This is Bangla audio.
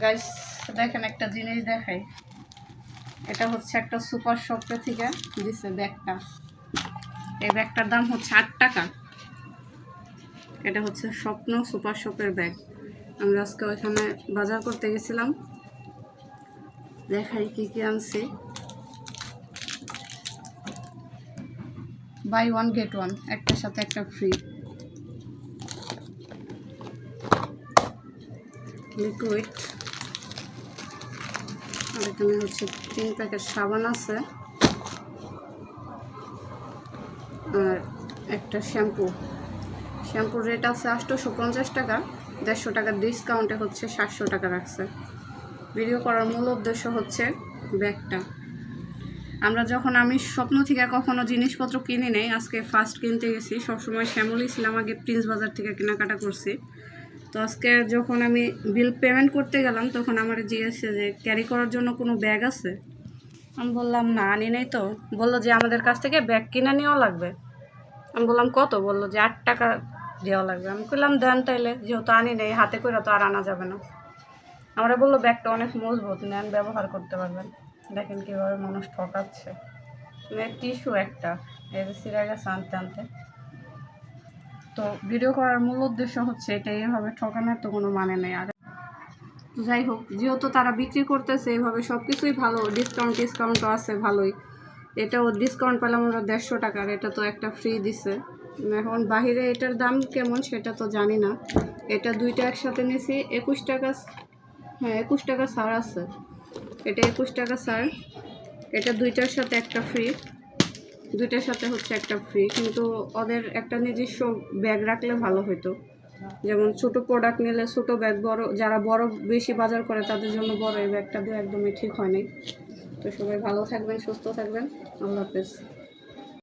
গাইস দেখেন একটা জিনিস দেখাই, এটা হচ্ছে একটা সুপার শপে থেকে দিছে ব্যাগটা। এই ব্যাগটার দাম হচ্ছে 8 টাকা। এটা হচ্ছে স্বপ্ন সুপার শপের ব্যাগ। আমরা আজকে ওইখানে বাজার করতে গেছিলাম, দেখাই কি কি আনছি। বাই ওয়ান গেট ওয়ান, একটার সাথে একটা ফ্রি। লিকুইড, আর এখানে হচ্ছে 3 প্যাকেট সাবান আছে, আর একটা শ্যাম্পু। শ্যাম্পুর রেট আছে 850 টাকা, 150 টাকার ডিসকাউন্টে হচ্ছে 700 টাকা রাখছে। ভিডিও করার মূল উদ্দেশ্য হচ্ছে ব্যাগটা। আমি স্বপ্ন থেকে কখনো জিনিসপত্র কিনি নেই, আজকে ফার্স্ট কিনতে গেছি। সবসময় শ্যামলি ছিলাম, আগে প্রিন্স বাজার থেকে কেনাকাটা করছি। তো আজকে যখন আমি বিল পেমেন্ট করতে গেলাম তখন আমার জিজ্ঞেসে যে ক্যারি করার জন্য কোনো ব্যাগ আছে। আমি বললাম না, আনি নেই। তো বললো যে আমাদের কাছ থেকে ব্যাগ কিনে নেওয়া লাগবে। আমি বললাম কত? বললো যে 8 টাকা দেওয়া লাগবে। আমি বললাম দেন তাইলে, যেহেতু আনি নেই, হাতে করে তো আর আনা যাবে না। আমরা বললো ব্যাগটা অনেক মজবুত, নেন ব্যবহার করতে পারবেন। দেখেন কীভাবে মানুষ ঠকাচ্ছে। টিস্যু একটা এই যে সিরা গেছে আনতে আনতে। তো ভিডিও করার মূল উদ্দেশ্য হচ্ছে এটাই, এভাবে ঠকানোর তো কোনো মানে নেই। আর যাই হোক, যেহেতু তারা বিক্রি করতেছে এইভাবে সব কিছুই ভালো, ডিসকাউন্টও আছে ভালোই। এটাও ডিসকাউন্ট পেলাম আমরা 150 টাকার, এটা তো একটা ফ্রি দিছে। এখন বাহিরে এটার দাম কেমন সেটা তো জানি না। এটা দুইটা একসাথে নিয়েছি 21 টাকা। হ্যাঁ 21 টাকা ছাড় আছে, এটা 21 টাকা ছাড়। এটা দুইটার সাথে একটা ফ্রি, দুইটার সাথে হচ্ছে একটা ফ্রি। কিন্তু ওদের একটা নিজস্ব ব্যাগ রাখলে ভালো হতো। যেমন ছোটো প্রোডাক্ট নিলে ছোটো ব্যাগ, বড় যারা বড় বেশি বাজার করে তাদের জন্য বড় এই ব্যাগটা দিয়ে একদমই ঠিক হয়নি। তো সবাই ভালো থাকবেন, সুস্থ থাকবেন, আল্লাহ হাফেজ।